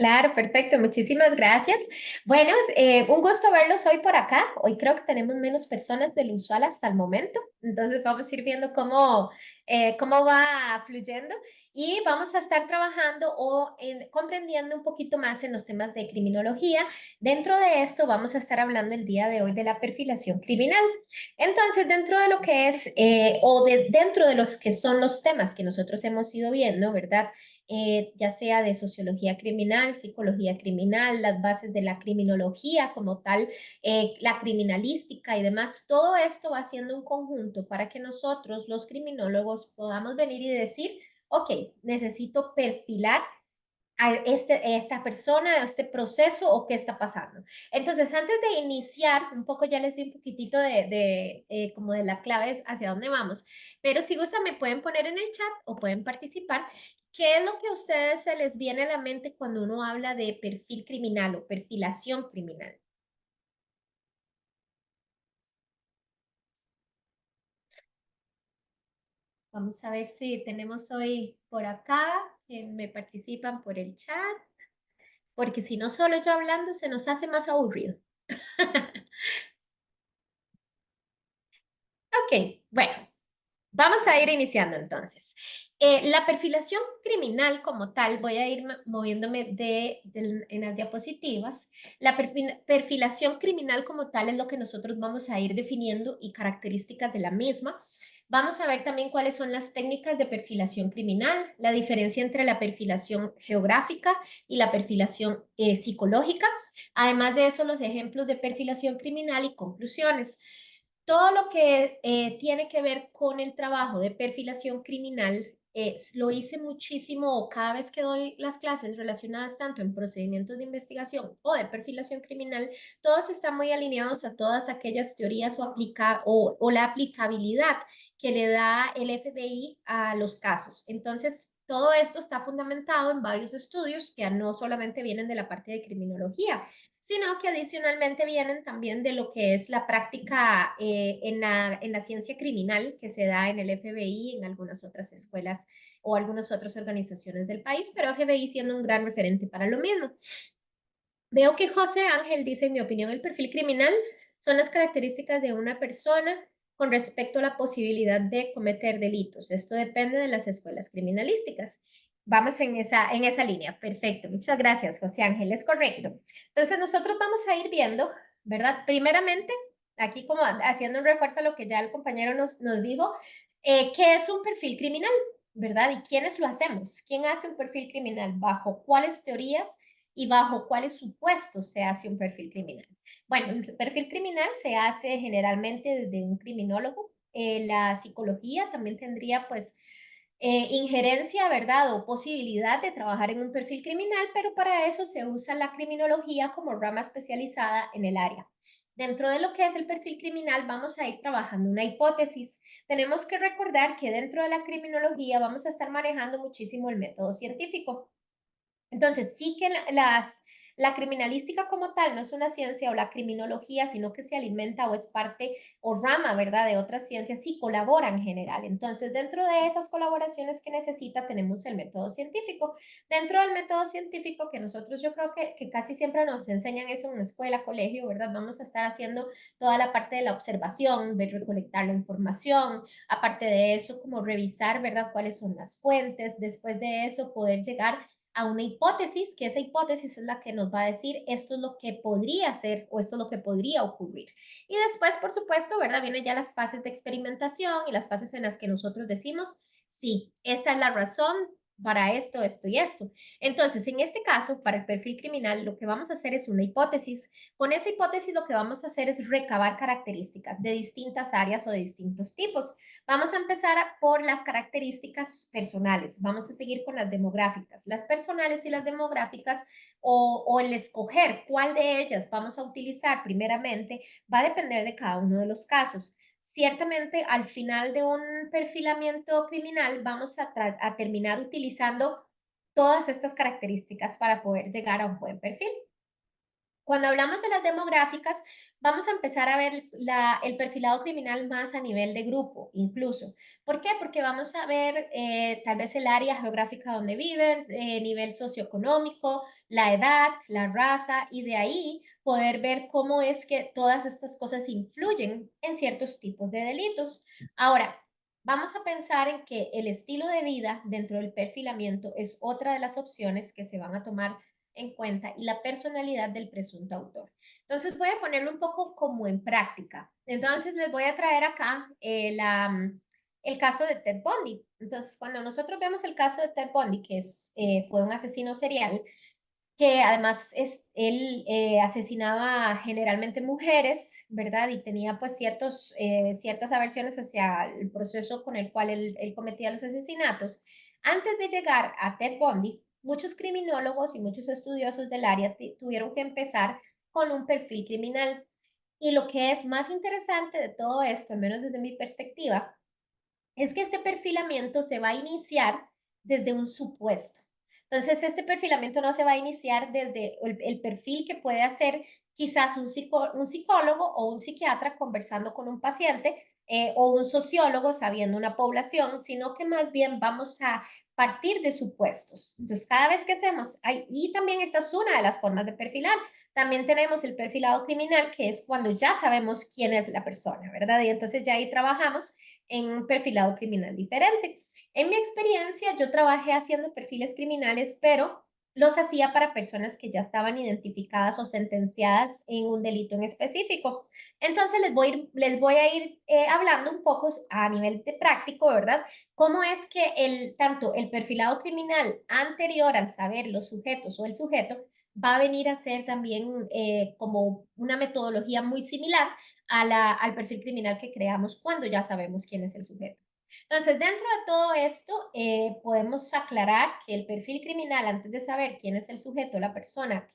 Claro, perfecto, muchísimas gracias. Bueno, un gusto verlos hoy por acá. Hoy creo que tenemos menos personas del usual hasta el momento, entonces vamos a ir viendo cómo va fluyendo y vamos a estar trabajando comprendiendo un poquito más en los temas de criminología. Dentro de esto vamos a estar hablando el día de hoy de la perfilación criminal. Entonces, dentro de lo que es, dentro de los que son los temas que nosotros hemos ido viendo, ¿verdad? Ya sea de sociología criminal, psicología criminal, las bases de la criminología como tal, la criminalística y demás, todo esto va siendo un conjunto para que nosotros, los criminólogos, podamos venir y decir, ok, necesito perfilar a esta persona, a este proceso o qué está pasando. Entonces, antes de iniciar, un poco ya les di un poquitito como de la clave hacia dónde vamos, pero si gustan me pueden poner en el chat o pueden participar. ¿Qué es lo que a ustedes se les viene a la mente cuando uno habla de perfil criminal o perfilación criminal? Vamos a ver si tenemos hoy por acá, que me participan por el chat, porque si no solo yo hablando se nos hace más aburrido. Ok, bueno, vamos a ir iniciando entonces. La perfilación criminal como tal, voy a ir moviéndome en las diapositivas. La perfilación criminal como tal es lo que nosotros vamos a ir definiendo y características de la misma. Vamos a ver también cuáles son las técnicas de perfilación criminal, la diferencia entre la perfilación geográfica y la perfilación psicológica. Además de eso, los ejemplos de perfilación criminal y conclusiones. Todo lo que tiene que ver con el trabajo de perfilación criminal, lo hice muchísimo cada vez que doy las clases relacionadas tanto en procedimientos de investigación o de perfilación criminal, todos están muy alineados a todas aquellas teorías o la aplicabilidad que le da el FBI a los casos. Entonces, todo esto está fundamentado en varios estudios que no solamente vienen de la parte de criminología, sino que adicionalmente vienen también de lo que es la práctica en la ciencia criminal que se da en el FBI, en algunas otras escuelas o algunas otras organizaciones del país, pero FBI siendo un gran referente para lo mismo. Veo que José Ángel dice, en mi opinión, el perfil criminal son las características de una persona con respecto a la posibilidad de cometer delitos. Esto depende de las escuelas criminalísticas. Vamos en esa línea. Perfecto. Muchas gracias, José Ángel. Es correcto. Entonces, nosotros vamos a ir viendo, ¿verdad? Primeramente, aquí como haciendo un refuerzo a lo que ya el compañero nos dijo, ¿qué es un perfil criminal? ¿Verdad? ¿Y quiénes lo hacemos? ¿Quién hace un perfil criminal? ¿Bajo cuáles teorías y bajo cuáles supuestos se hace un perfil criminal? Bueno, el perfil criminal se hace generalmente desde un criminólogo. La psicología también tendría pues injerencia, ¿verdad? O posibilidad de trabajar en un perfil criminal, pero para eso se usa la criminología como rama especializada en el área. Dentro de lo que es el perfil criminal, vamos a ir trabajando una hipótesis. Tenemos que recordar que dentro de la criminología vamos a estar manejando muchísimo el método científico. Entonces, sí que la criminalística como tal no es una ciencia o la criminología, sino que se alimenta o es parte o rama, ¿verdad?, de otras ciencias y colabora en general. Entonces, dentro de esas colaboraciones que necesita, tenemos el método científico. Dentro del método científico, que nosotros yo creo que casi siempre nos enseñan eso en una escuela, colegio, ¿verdad? Vamos a estar haciendo toda la parte de la observación, de recolectar la información, aparte de eso, como revisar, ¿verdad?, cuáles son las fuentes, después de eso, poder llegar a una hipótesis, que esa hipótesis es la que nos va a decir esto es lo que podría ser o esto es lo que podría ocurrir. Y después, por supuesto, ¿verdad? Vienen ya las fases de experimentación y las fases en las que nosotros decimos, sí, esta es la razón para esto, esto y esto. Entonces, en este caso, para el perfil criminal, lo que vamos a hacer es una hipótesis. Con esa hipótesis, lo que vamos a hacer es recabar características de distintas áreas o de distintos tipos. Vamos a empezar por las características personales. Vamos a seguir con las demográficas. Las personales y las demográficas o el escoger cuál de ellas vamos a utilizar primeramente va a depender de cada uno de los casos. Ciertamente, al final de un perfilamiento criminal, vamos a terminar utilizando todas estas características para poder llegar a un buen perfil. Cuando hablamos de las demográficas, vamos a empezar a ver el perfilado criminal más a nivel de grupo, incluso. ¿Por qué? Porque vamos a ver tal vez el área geográfica donde viven, nivel socioeconómico, la edad, la raza, y de ahí poder ver cómo es que todas estas cosas influyen en ciertos tipos de delitos. Ahora, vamos a pensar en que el estilo de vida dentro del perfilamiento es otra de las opciones que se van a tomar en cuenta y la personalidad del presunto autor. Entonces voy a ponerlo un poco como en práctica. Entonces les voy a traer acá el caso de Ted Bundy. Entonces, cuando nosotros vemos el caso de Ted Bundy, que fue un asesino serial, que además él asesinaba generalmente mujeres, ¿verdad? Y tenía pues ciertas aversiones hacia el proceso con el cual él cometía los asesinatos. Antes de llegar a Ted Bundy, muchos criminólogos y muchos estudiosos del área tuvieron que empezar con un perfil criminal. Y lo que es más interesante de todo esto, al menos desde mi perspectiva, es que este perfilamiento se va a iniciar desde un supuesto. Entonces, este perfilamiento no se va a iniciar desde el perfil que puede hacer quizás un psicólogo o un psiquiatra conversando con un paciente o un sociólogo sabiendo una población, sino que más bien vamos a partir de supuestos. Entonces, cada vez que y también esta es una de las formas de perfilar. También tenemos el perfilado criminal, que es cuando ya sabemos quién es la persona, ¿verdad? Y entonces ya ahí trabajamos en un perfilado criminal diferente. En mi experiencia, yo trabajé haciendo perfiles criminales, pero los hacía para personas que ya estaban identificadas o sentenciadas en un delito en específico. Entonces les voy a ir hablando un poco a nivel de práctico, ¿verdad? Cómo es que tanto el perfilado criminal anterior al saber los sujetos o el sujeto va a venir a ser también como una metodología muy similar al perfil criminal que creamos cuando ya sabemos quién es el sujeto. Entonces, dentro de todo esto, podemos aclarar que el perfil criminal, antes de saber quién es el sujeto, la persona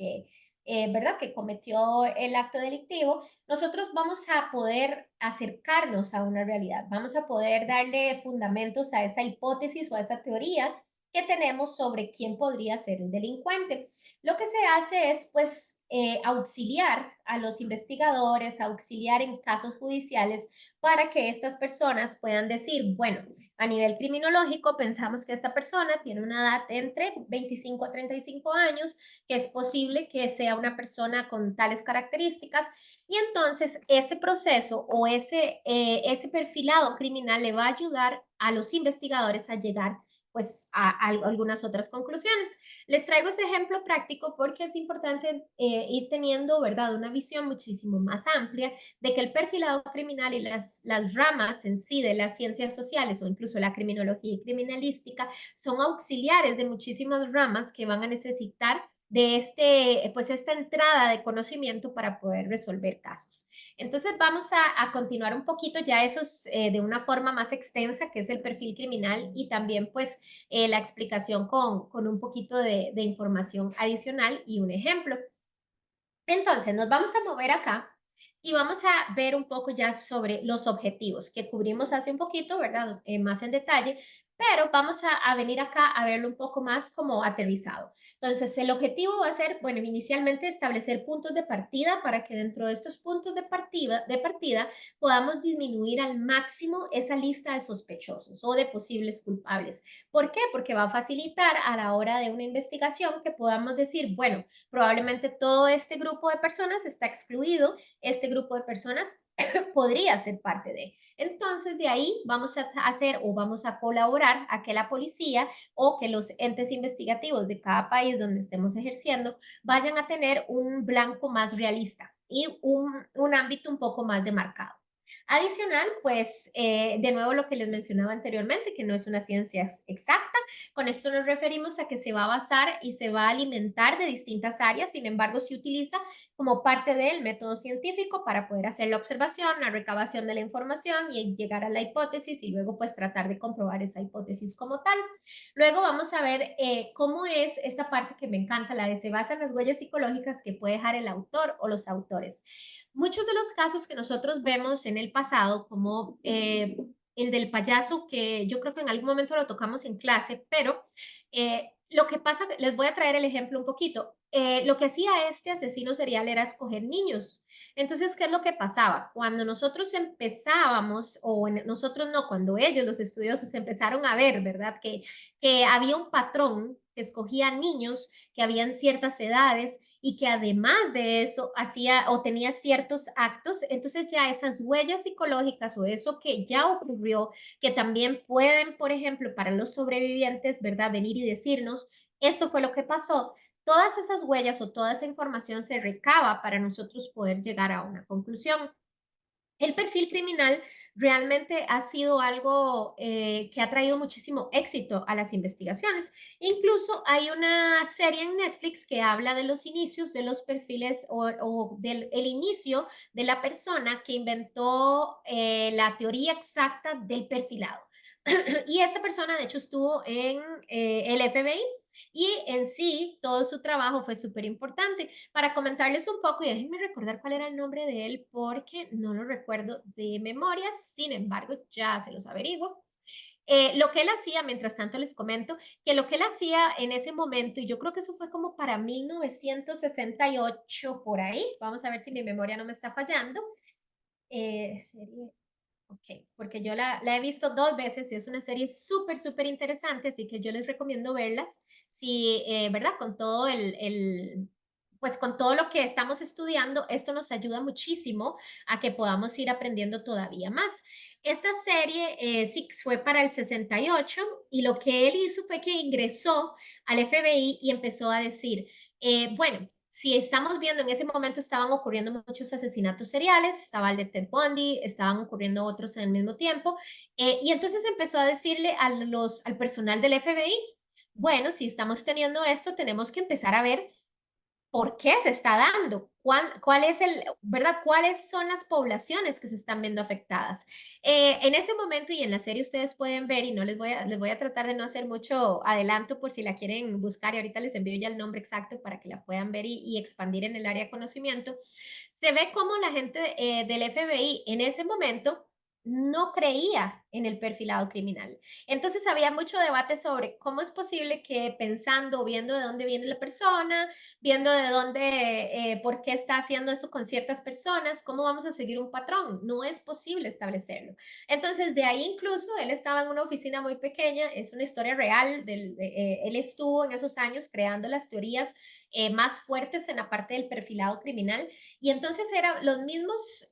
¿verdad? Que cometió el acto delictivo, nosotros vamos a poder acercarnos a una realidad, vamos a poder darle fundamentos a esa hipótesis o a esa teoría que tenemos sobre quién podría ser el delincuente. Lo que se hace es, pues, auxiliar a los investigadores, auxiliar en casos judiciales para que estas personas puedan decir, bueno, a nivel criminológico pensamos que esta persona tiene una edad entre 25 a 35 años, que es posible que sea una persona con tales características. Y entonces ese proceso o ese perfilado criminal le va a ayudar a los investigadores a llegar pues a algunas otras conclusiones. Les traigo ese ejemplo práctico porque es importante ir teniendo, ¿verdad?, una visión muchísimo más amplia de que el perfilado criminal y las ramas en sí de las ciencias sociales o incluso la criminología y criminalística son auxiliares de muchísimas ramas que van a necesitar de pues esta entrada de conocimiento para poder resolver casos. Entonces vamos a continuar un poquito ya esos de una forma más extensa, que es el perfil criminal y también pues la explicación con un poquito de información adicional y un ejemplo. Entonces, nos vamos a mover acá y vamos a ver un poco ya sobre los objetivos que cubrimos hace un poquito, ¿verdad? Más en detalle, pero vamos a venir acá a verlo un poco más como aterrizado. Entonces, el objetivo va a ser, bueno, inicialmente establecer puntos de partida para que dentro de estos puntos de partida podamos disminuir al máximo esa lista de sospechosos o de posibles culpables. ¿Por qué? Porque va a facilitar a la hora de una investigación que podamos decir, bueno, probablemente todo este grupo de personas está excluido, este grupo de personas podría ser parte de. Entonces, de ahí vamos a hacer o vamos a colaborar a que la policía o que los entes investigativos de cada país donde estemos ejerciendo vayan a tener un blanco más realista y un ámbito un poco más demarcado. Adicional, pues, de nuevo lo que les mencionaba anteriormente, que no es una ciencia exacta, con esto nos referimos a que se va a basar y se va a alimentar de distintas áreas, sin embargo, se utiliza como parte del método científico para poder hacer la observación, la recabación de la información y llegar a la hipótesis y luego pues tratar de comprobar esa hipótesis como tal. Luego vamos a ver cómo es esta parte que me encanta, la de se basa en las huellas psicológicas que puede dejar el autor o los autores. Muchos de los casos que nosotros vemos en el pasado, como el del payaso, que yo creo que en algún momento lo tocamos en clase, pero Lo que pasa, les voy a traer el ejemplo un poquito. Lo que hacía este asesino serial era escoger niños. Entonces, ¿qué es lo que pasaba? Cuando nosotros empezábamos, o nosotros no, cuando ellos, los estudiosos, empezaron a ver, ¿verdad? Que había un patrón que escogía niños que habían ciertas edades y que además de eso hacía o tenía ciertos actos, entonces ya esas huellas psicológicas o eso que ya ocurrió, que también pueden, por ejemplo, para los sobrevivientes, ¿verdad? Venir y decirnos, esto fue lo que pasó. Todas esas huellas o toda esa información se recaba para nosotros poder llegar a una conclusión. El perfil criminal realmente ha sido algo que ha traído muchísimo éxito a las investigaciones. Incluso hay una serie en Netflix que habla de los inicios de los perfiles o del el inicio de la persona que inventó la teoría exacta del perfilado. Y esta persona, de hecho, estuvo en el FBI y en sí todo su trabajo fue súper importante. Para comentarles un poco, y déjenme recordar cuál era el nombre de él porque no lo recuerdo de memoria, sin embargo, ya se los averiguo. Lo que él hacía, mientras tanto les comento, que lo que él hacía en ese momento, y yo creo que eso fue como para 1968 por ahí, vamos a ver si mi memoria no me está fallando, serie ok, porque yo la he visto 2 veces y es una serie súper, súper interesante, así que yo les recomiendo verlas. Si, ¿verdad? Con todo pues con todo lo que estamos estudiando, esto nos ayuda muchísimo a que podamos ir aprendiendo todavía más. Esta serie sí fue para el 68 y lo que él hizo fue que ingresó al FBI y empezó a decir, bueno, si estamos viendo, en ese momento estaban ocurriendo muchos asesinatos seriales, estaba el de Ted Bundy, estaban ocurriendo otros en el mismo tiempo, y entonces empezó a decirle al personal del FBI, bueno, si estamos teniendo esto, tenemos que empezar a ver por qué se está dando, cuál es el, ¿verdad? ¿Cuáles son las poblaciones que se están viendo afectadas? En ese momento y en la serie ustedes pueden ver, y no les voy a tratar de no hacer mucho adelanto por si la quieren buscar, y ahorita les envío ya el nombre exacto para que la puedan ver y expandir en el área de conocimiento. Se ve cómo la gente del FBI en ese momento no creía en el perfilado criminal. Entonces había mucho debate sobre cómo es posible que pensando, viendo de dónde viene la persona, viendo de dónde, por qué está haciendo eso con ciertas personas, cómo vamos a seguir un patrón. No es posible establecerlo. Entonces, de ahí incluso él estaba en una oficina muy pequeña, es una historia real, él estuvo en esos años creando las teorías más fuertes en la parte del perfilado criminal y entonces eran los mismos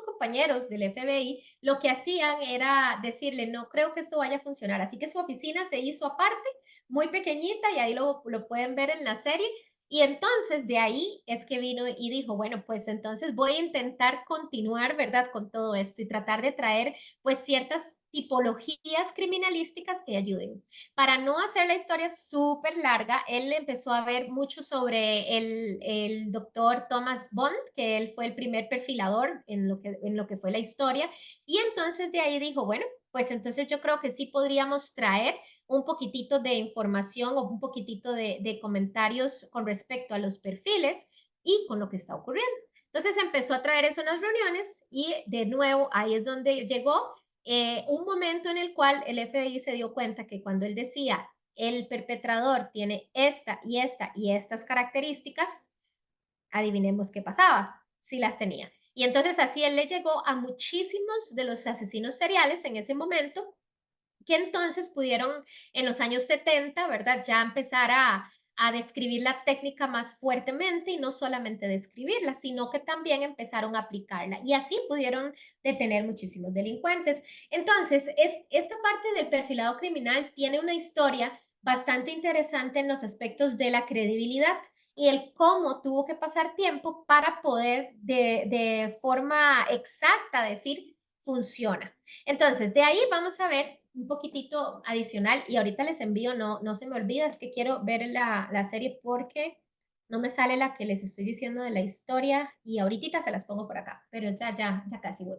compañeros del FBI lo que hacían era decirle, no creo que esto vaya a funcionar. Así que su oficina se hizo aparte, muy pequeñita, y ahí lo pueden ver en la serie. Y entonces de ahí es que vino y dijo, bueno, pues entonces voy a intentar continuar, ¿verdad? Con todo esto y tratar de traer pues ciertas tipologías criminalísticas que ayuden. Para no hacer la historia súper larga, él empezó a ver mucho sobre el doctor Thomas Bond, que él fue el primer perfilador en lo que fue la historia, y entonces de ahí dijo, bueno, pues entonces yo creo que sí podríamos traer un poquitito de información o un poquitito de comentarios con respecto a los perfiles y con lo que está ocurriendo. Entonces empezó a traer eso en las reuniones y de nuevo ahí es donde llegó un momento en el cual el FBI se dio cuenta que cuando él decía el perpetrador tiene esta y esta y estas características, adivinemos qué pasaba, si las tenía. Y entonces así él le llegó a muchísimos de los asesinos seriales en ese momento que entonces pudieron en los años 70, ¿verdad? Ya empezar a describir la técnica más fuertemente y no solamente describirla, sino que también empezaron a aplicarla y así pudieron detener muchísimos delincuentes. Entonces, esta parte del perfilado criminal tiene una historia bastante interesante en los aspectos de la credibilidad y el cómo tuvo que pasar tiempo para poder de forma exacta decir funciona. Entonces, de ahí vamos a ver un poquitito adicional y ahorita les envío, no se me olvida, es que quiero ver la serie porque no me sale la que les estoy diciendo de la historia y ahorita se las pongo por acá, pero ya casi voy.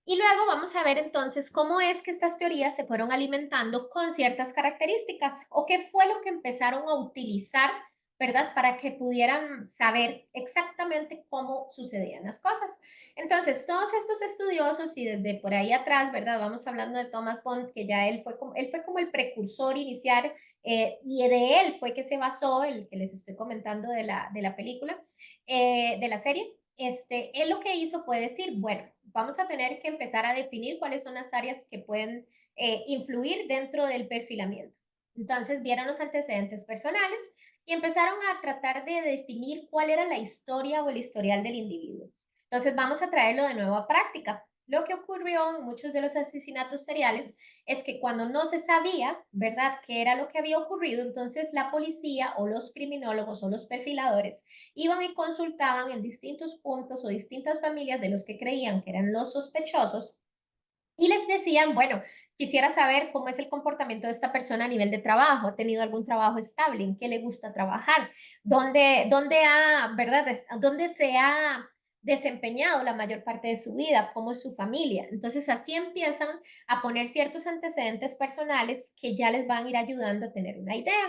Y luego vamos a ver entonces cómo es que estas teorías se fueron alimentando con ciertas características o qué fue lo que empezaron a utilizar ¿verdad? Para que pudieran saber exactamente cómo sucedían las cosas. Entonces, todos estos estudiosos y desde por ahí atrás, ¿verdad? Vamos hablando de Thomas Bond, que ya él fue como el precursor inicial y de él fue que se basó el que les estoy comentando de la película, de la serie. Él lo que hizo fue decir, bueno, vamos a tener que empezar a definir cuáles son las áreas que pueden influir dentro del perfilamiento. Entonces vieron los antecedentes personales y empezaron a tratar de definir cuál era la historia o el historial del individuo. Entonces vamos a traerlo de nuevo a práctica. Lo que ocurrió en muchos de los asesinatos seriales es que cuando no se sabía, ¿verdad?, qué era lo que había ocurrido, entonces la policía o los criminólogos o los perfiladores iban y consultaban en distintos puntos o distintas familias de los que creían que eran los sospechosos y les decían, bueno, quisiera saber cómo es el comportamiento de esta persona a nivel de trabajo, ha tenido algún trabajo estable, en qué le gusta trabajar, ¿verdad? Dónde se ha desempeñado la mayor parte de su vida, cómo es su familia. Entonces así empiezan a poner ciertos antecedentes personales que ya les van a ir ayudando a tener una idea.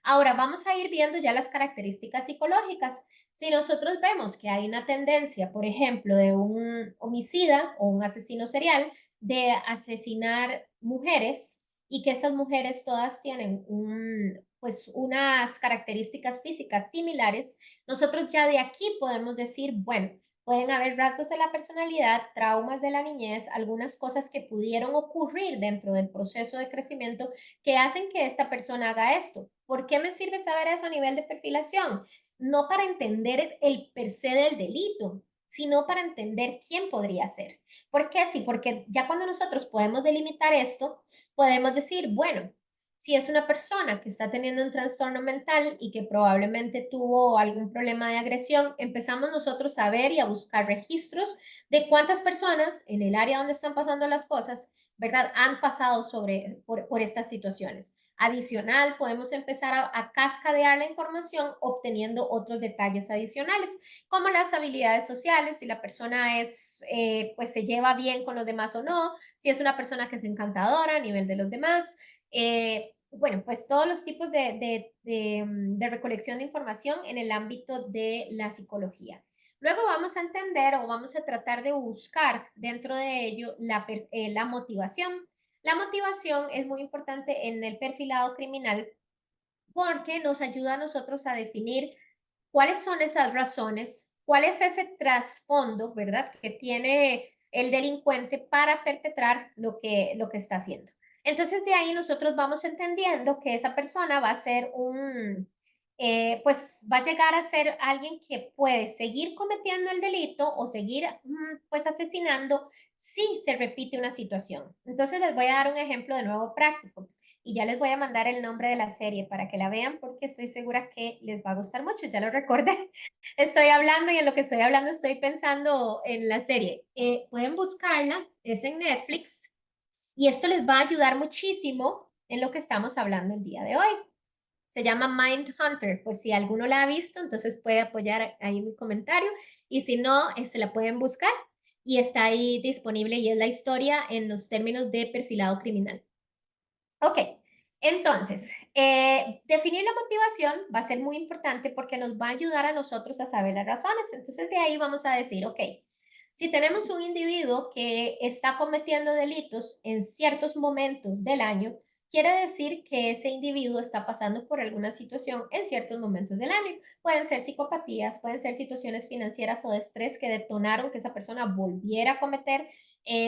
Ahora vamos a ir viendo ya las características psicológicas. Si nosotros vemos que hay una tendencia, por ejemplo, de un homicida o un asesino serial, de asesinar mujeres y que estas mujeres todas tienen pues unas características físicas similares, nosotros ya de aquí podemos decir, bueno, pueden haber rasgos de la personalidad, traumas de la niñez, algunas cosas que pudieron ocurrir dentro del proceso de crecimiento que hacen que esta persona haga esto. ¿Por qué me sirve saber eso a nivel de perfilación? No para entender el per se del delito, sino para entender quién podría ser. ¿Por qué? Sí, porque ya cuando nosotros podemos delimitar esto, podemos decir, bueno, si es una persona que está teniendo un trastorno mental y que probablemente tuvo algún problema de agresión, empezamos nosotros a ver y a buscar registros de cuántas personas en el área donde están pasando las cosas, ¿verdad?, han pasado por estas situaciones. Adicional, podemos empezar a cascadear la información obteniendo otros detalles adicionales como las habilidades sociales, si la persona pues se lleva bien con los demás o no, si es una persona que es encantadora a nivel de los demás. Bueno, pues todos los tipos de recolección de información en el ámbito de la psicología. Luego vamos a entender o vamos a tratar de buscar dentro de ello la motivación. La motivación es muy importante en el perfilado criminal porque nos ayuda a nosotros a definir cuáles son esas razones, cuál es ese trasfondo, ¿verdad?, que tiene el delincuente para perpetrar lo que está haciendo. Entonces, de ahí nosotros vamos entendiendo que esa persona va a ser pues va a llegar a ser alguien que puede seguir cometiendo el delito o seguir, pues, asesinando si se repite una situación. Entonces, les voy a dar un ejemplo de nuevo práctico y ya les voy a mandar el nombre de la serie para que la vean porque estoy segura que les va a gustar mucho, ya lo recordé. Estoy hablando y en lo que estoy hablando estoy pensando en la serie. Pueden buscarla, es en Netflix y esto les va a ayudar muchísimo en lo que estamos hablando el día de hoy. Se llama Mindhunter, por si alguno la ha visto, entonces puede apoyar ahí mi comentario y si no, se la pueden buscar y está ahí disponible y es la historia en los términos de perfilado criminal. Ok, entonces, definir la motivación va a ser muy importante porque nos va a ayudar a nosotros a saber las razones. Entonces, de ahí vamos a decir, ok, si tenemos un individuo que está cometiendo delitos en ciertos momentos del año, quiere decir que ese individuo está pasando por alguna situación en ciertos momentos del año. Pueden ser psicopatías, pueden ser situaciones financieras o de estrés que detonaron que esa persona volviera a cometer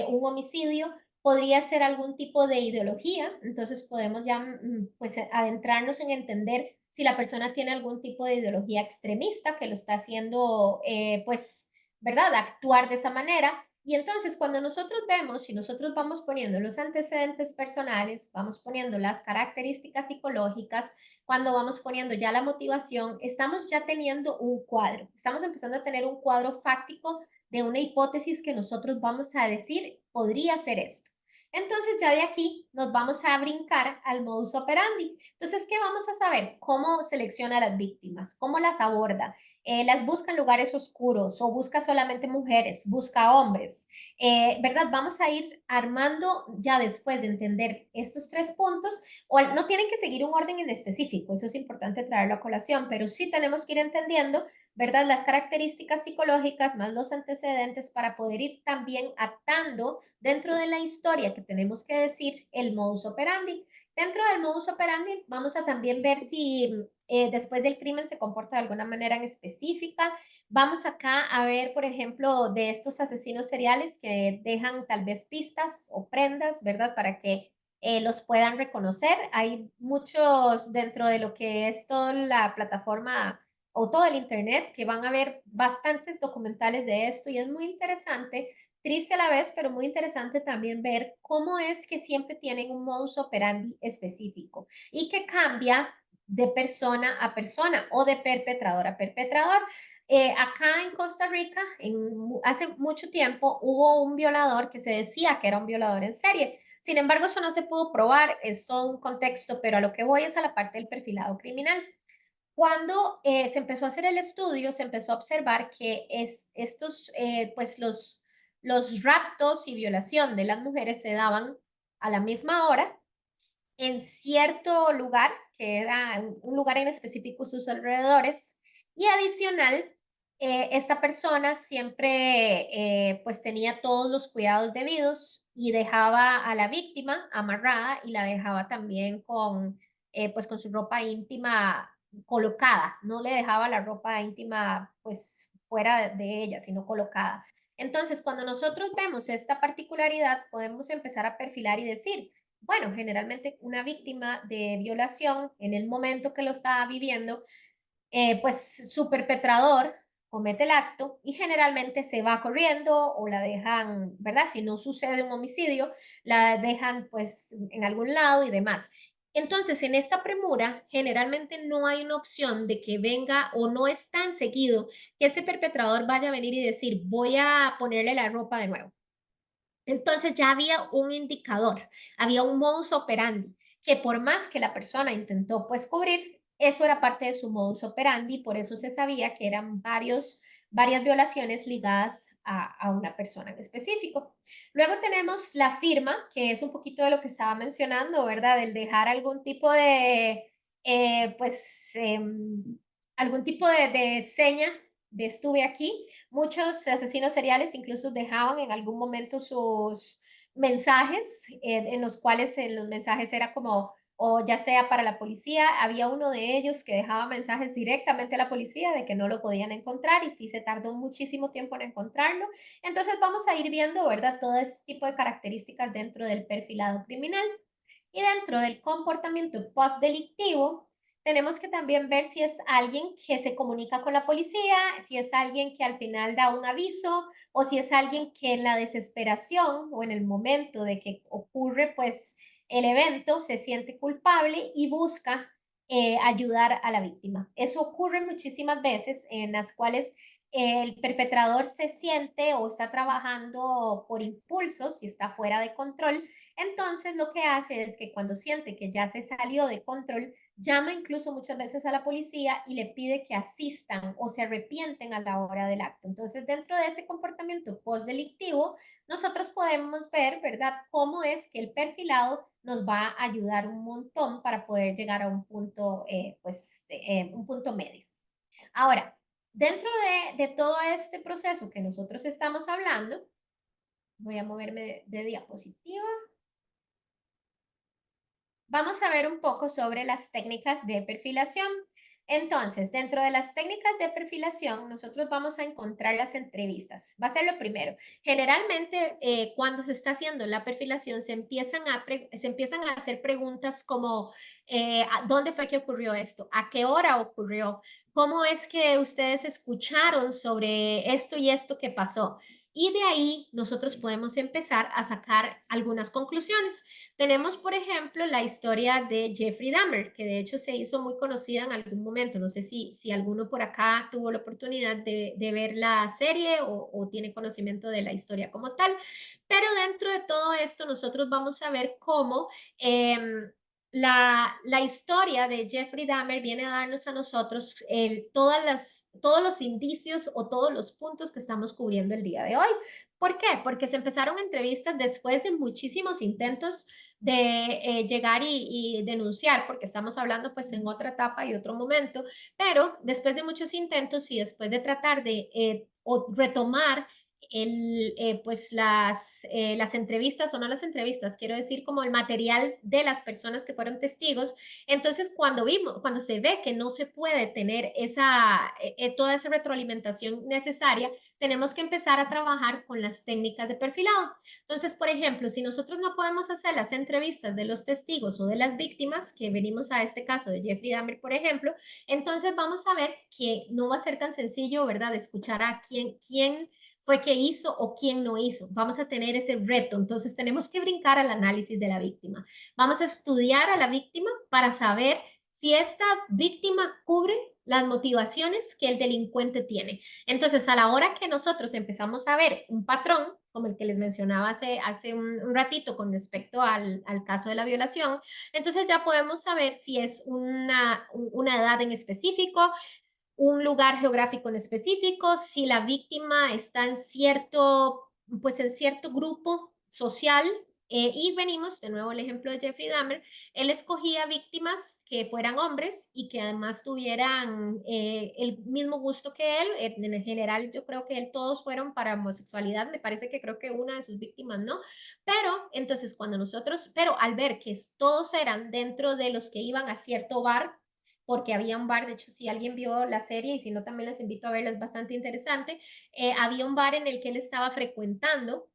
un homicidio, podría ser algún tipo de ideología, entonces podemos ya pues adentrarnos en entender si la persona tiene algún tipo de ideología extremista que lo está haciendo, pues, ¿verdad?, actuar de esa manera. Y entonces cuando nosotros vemos, si nosotros vamos poniendo los antecedentes personales, vamos poniendo las características psicológicas, cuando vamos poniendo ya la motivación, estamos ya teniendo un cuadro, estamos empezando a tener un cuadro fáctico de una hipótesis que nosotros vamos a decir podría ser esto. Entonces ya de aquí nos vamos a brincar al modus operandi. Entonces, ¿qué vamos a saber? ¿Cómo selecciona a las víctimas? ¿Cómo las aborda? ¿Las busca en lugares oscuros o busca solamente mujeres? ¿Busca hombres? ¿Verdad? Vamos a ir armando ya después de entender estos tres puntos, o no tienen que seguir un orden en específico, eso es importante traerlo a colación, pero sí tenemos que ir entendiendo, ¿verdad? Las características psicológicas más los antecedentes para poder ir también atando dentro de la historia que tenemos que decir el modus operandi. Dentro del modus operandi vamos a también ver si después del crimen se comporta de alguna manera en específica. Vamos acá a ver, por ejemplo, de estos asesinos seriales que dejan tal vez pistas o prendas, ¿verdad? Para que los puedan reconocer. Hay muchos dentro de lo que es toda la plataforma o todo el internet que van a ver bastantes documentales de esto y es muy interesante, triste a la vez, pero muy interesante también ver cómo es que siempre tienen un modus operandi específico y que cambia de persona a persona o de perpetrador a perpetrador. Acá en Costa Rica, hace mucho tiempo, hubo un violador que se decía que era un violador en serie. Sin embargo, eso no se pudo probar, es todo un contexto, pero a lo que voy es a la parte del perfilado criminal. Cuando se empezó a hacer el estudio, se empezó a observar que pues los raptos y violación de las mujeres se daban a la misma hora en cierto lugar, que era un lugar en específico sus alrededores, y adicional, esta persona siempre pues tenía todos los cuidados debidos y dejaba a la víctima amarrada y la dejaba también pues con su ropa íntima colocada, no le dejaba la ropa íntima pues fuera de ella, sino colocada. Entonces, cuando nosotros vemos esta particularidad, podemos empezar a perfilar y decir, bueno, generalmente una víctima de violación en el momento que lo estaba viviendo, pues su perpetrador comete el acto y generalmente se va corriendo o la dejan, ¿verdad? Si no sucede un homicidio, la dejan pues en algún lado y demás. Entonces, en esta premura, generalmente no hay una opción de que venga o no es tan seguido que este perpetrador vaya a venir y decir, voy a ponerle la ropa de nuevo. Entonces ya había un indicador, había un modus operandi, que por más que la persona intentó pues cubrir, eso era parte de su modus operandi, por eso se sabía que eran varias violaciones ligadas a una persona en específico. Luego tenemos la firma, que es un poquito de lo que estaba mencionando, ¿verdad? El dejar algún tipo de, pues, algún tipo de seña de estuve aquí. Muchos asesinos seriales incluso dejaban en algún momento sus mensajes, en los cuales en los mensajes era como, o ya sea para la policía, había uno de ellos que dejaba mensajes directamente a la policía de que no lo podían encontrar y sí se tardó muchísimo tiempo en encontrarlo. Entonces vamos a ir viendo, ¿verdad? Todo este tipo de características dentro del perfilado criminal. Y dentro del comportamiento postdelictivo, tenemos que también ver si es alguien que se comunica con la policía, si es alguien que al final da un aviso o si es alguien que en la desesperación o en el momento de que ocurre pues el evento se siente culpable y busca ayudar a la víctima. Eso ocurre muchísimas veces en las cuales el perpetrador se siente o está trabajando por impulsos y está fuera de control. Entonces lo que hace es que cuando siente que ya se salió de control, llama incluso muchas veces a la policía y le pide que asistan o se arrepienten a la hora del acto. Entonces, dentro de ese comportamiento postdelictivo, nosotros podemos ver, ¿verdad?, cómo es que el perfilado nos va a ayudar un montón para poder llegar a un punto, un punto medio. Ahora, dentro de todo este proceso que nosotros estamos hablando, voy a moverme de diapositiva. Vamos a ver un poco sobre las técnicas de perfilación. Entonces, dentro de las técnicas de perfilación, nosotros vamos a encontrar las entrevistas. Va a ser lo primero. Generalmente, cuando se está haciendo la perfilación, se empiezan a hacer preguntas como, ¿dónde fue que ocurrió esto? ¿A qué hora ocurrió? ¿Cómo es que ustedes escucharon sobre esto y esto que pasó? Y de ahí nosotros podemos empezar a sacar algunas conclusiones. Tenemos, por ejemplo, la historia de Jeffrey Dahmer, que de hecho se hizo muy conocida en algún momento. No sé si alguno por acá tuvo la oportunidad de ver la serie o tiene conocimiento de la historia como tal. Pero dentro de todo esto, nosotros vamos a ver cómo la historia de Jeffrey Dahmer viene a darnos a nosotros todos los indicios o todos los puntos que estamos cubriendo el día de hoy. ¿Por qué? Porque se empezaron entrevistas después de muchísimos intentos de llegar y denunciar, porque estamos hablando pues en otra etapa y otro momento, pero después de muchos intentos y después de tratar de retomar pues las entrevistas o no las entrevistas, quiero decir como el material de las personas que fueron testigos. Entonces, cuando se ve que no se puede tener toda esa retroalimentación necesaria, tenemos que empezar a trabajar con las técnicas de perfilado. Entonces, por ejemplo, si nosotros no podemos hacer las entrevistas de los testigos o de las víctimas, que venimos a este caso de Jeffrey Dahmer, por ejemplo, entonces vamos a ver que no va a ser tan sencillo, ¿verdad?, escuchar a quién fue que hizo o quién no hizo. Vamos a tener ese reto. Entonces tenemos que brincar al análisis de la víctima. Vamos a estudiar a la víctima para saber si esta víctima cubre las motivaciones que el delincuente tiene. Entonces, a la hora que nosotros empezamos a ver un patrón, como el que les mencionaba hace un ratito con respecto al caso de la violación, entonces ya podemos saber si es una edad en específico, un lugar geográfico en específico, si la víctima está pues en cierto grupo social. Y venimos de nuevo al ejemplo de Jeffrey Dahmer. Él escogía víctimas que fueran hombres y que además tuvieran el mismo gusto que él. En general, yo creo que él todos fueron para homosexualidad. Me parece que creo que una de sus víctimas no. Pero entonces pero al ver que todos eran dentro de los que iban a cierto bar, porque había un bar, de hecho, si alguien vio la serie y si no, también les invito a verla, es bastante interesante. Había un bar en el que él estaba frecuentando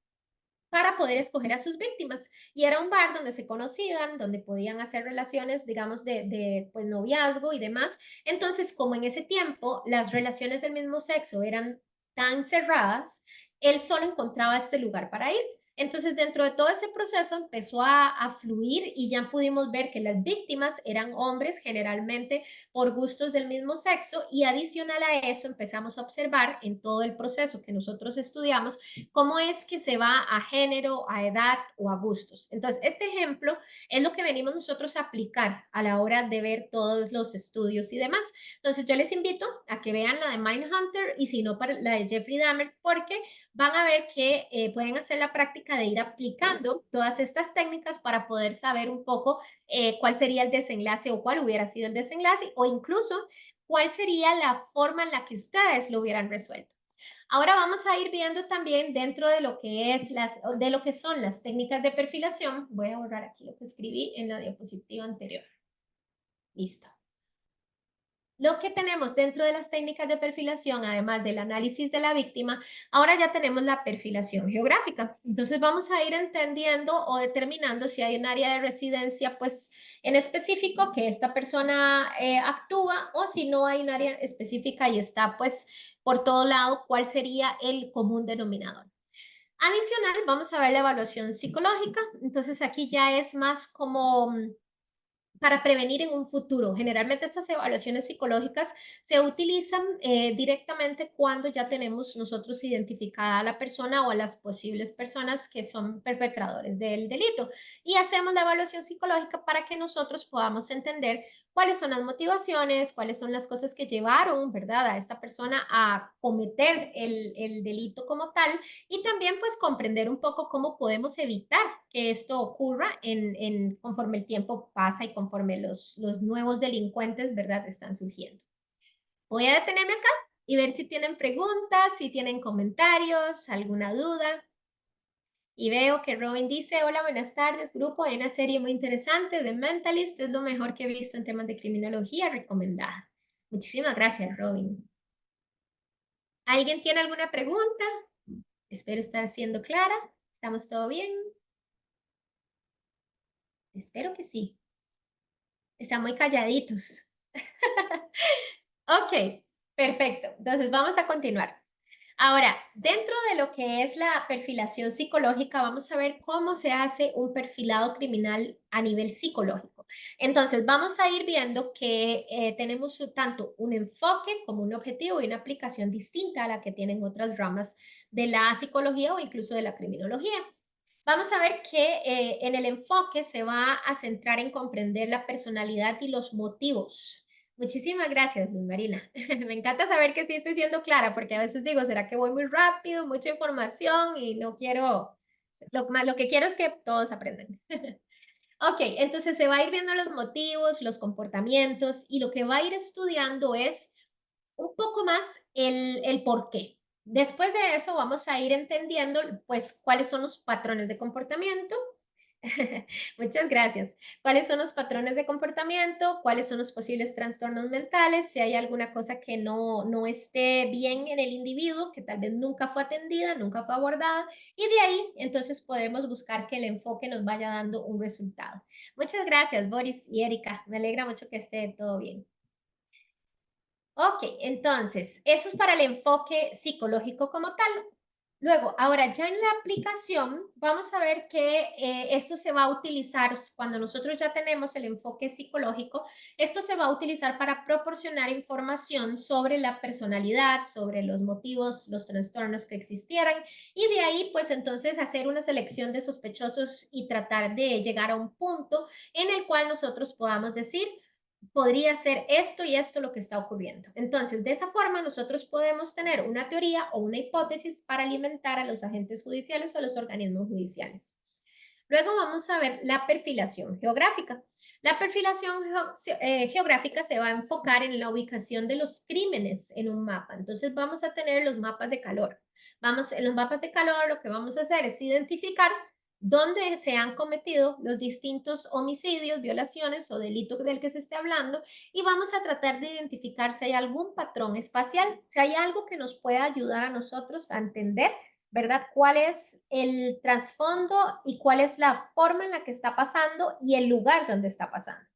para poder escoger a sus víctimas. Y era un bar donde se conocían, donde podían hacer relaciones, digamos, de pues, noviazgo y demás. Entonces, como en ese tiempo las relaciones del mismo sexo eran tan cerradas, él solo encontraba este lugar para ir. Entonces, dentro de todo ese proceso empezó a fluir y ya pudimos ver que las víctimas eran hombres, generalmente por gustos del mismo sexo, y adicional a eso empezamos a observar en todo el proceso que nosotros estudiamos cómo es que se va a género, a edad o a gustos. Entonces, este ejemplo es lo que venimos nosotros a aplicar a la hora de ver todos los estudios y demás. Entonces, yo les invito a que vean la de Mindhunter y si no, para la de Jeffrey Dahmer, porque van a ver que pueden hacer la práctica de ir aplicando todas estas técnicas para poder saber un poco cuál sería el desenlace o cuál hubiera sido el desenlace o incluso cuál sería la forma en la que ustedes lo hubieran resuelto. Ahora vamos a ir viendo también dentro de lo que de lo que son las técnicas de perfilación. Voy a borrar aquí lo que escribí en la diapositiva anterior. Listo. Lo que tenemos dentro de las técnicas de perfilación, además del análisis de la víctima, ahora ya tenemos la perfilación geográfica. Entonces vamos a ir entendiendo o determinando si hay un área de residencia, pues en específico que esta persona actúa, o si no hay un área específica y está pues por todo lado, cuál sería el común denominador. Adicional, vamos a ver la evaluación psicológica. Entonces aquí ya es más como para prevenir en un futuro. Generalmente estas evaluaciones psicológicas se utilizan directamente cuando ya tenemos nosotros identificada a la persona o a las posibles personas que son perpetradores del delito. Y hacemos la evaluación psicológica para que nosotros podamos entender cuáles son las motivaciones, cuáles son las cosas que llevaron, ¿verdad?, a esta persona a cometer el delito como tal, y también pues comprender un poco cómo podemos evitar que esto ocurra conforme el tiempo pasa y conforme los nuevos delincuentes, ¿verdad?, están surgiendo. Voy a detenerme acá y ver si tienen preguntas, si tienen comentarios, alguna duda. Y veo que Robin dice, hola, buenas tardes, grupo, hay una serie muy interesante de Mentalist, es lo mejor que he visto en temas de criminología, recomendada. Muchísimas gracias, Robin. ¿Alguien tiene alguna pregunta? Espero estar siendo clara. ¿Estamos todo bien? Espero que sí. Están muy calladitos. Ok, perfecto. Entonces vamos a continuar. Ahora, dentro de lo que es la perfilación psicológica, vamos a ver cómo se hace un perfilado criminal a nivel psicológico. Entonces, vamos a ir viendo que tenemos tanto un enfoque como un objetivo y una aplicación distinta a la que tienen otras ramas de la psicología o incluso de la criminología. Vamos a ver que en el enfoque se va a centrar en comprender la personalidad y los motivos. Muchísimas gracias, Luz Marina. Me encanta saber que sí estoy siendo clara, porque a veces digo, ¿será que voy muy rápido, mucha información y no quiero, lo que quiero es que todos aprendan? Ok, entonces se va a ir viendo los motivos, los comportamientos y lo que va a ir estudiando es un poco más el por qué. Después de eso vamos a ir entendiendo, pues, cuáles son los patrones de comportamiento. Muchas gracias. ¿Cuáles son los patrones de comportamiento? ¿Cuáles son los posibles trastornos mentales? Si hay alguna cosa que no esté bien en el individuo, que tal vez nunca fue atendida, nunca fue abordada, y de ahí entonces podemos buscar que el enfoque nos vaya dando un resultado. Muchas gracias, Boris y Erika. Me alegra mucho que esté todo bien. Ok, entonces, eso es para el enfoque psicológico como tal. Luego, ahora ya en la aplicación, vamos a ver que esto se va a utilizar cuando nosotros ya tenemos el enfoque psicológico, esto se va a utilizar para proporcionar información sobre la personalidad, sobre los motivos, los trastornos que existieran y de ahí, pues entonces hacer una selección de sospechosos y tratar de llegar a un punto en el cual nosotros podamos decir, podría ser esto y esto lo que está ocurriendo. Entonces, de esa forma, nosotros podemos tener una teoría o una hipótesis para alimentar a los agentes judiciales o a los organismos judiciales. Luego vamos a ver la perfilación geográfica. La perfilación geográfica se va a enfocar en la ubicación de los crímenes en un mapa. Entonces vamos a tener los mapas de calor. Vamos, en los mapas de calor lo que vamos a hacer es identificar dónde se han cometido los distintos homicidios, violaciones o delitos del que se esté hablando y vamos a tratar de identificar si hay algún patrón espacial, si hay algo que nos pueda ayudar a nosotros a entender, ¿verdad? ¿Cuál es el trasfondo y cuál es la forma en la que está pasando y el lugar donde está pasando?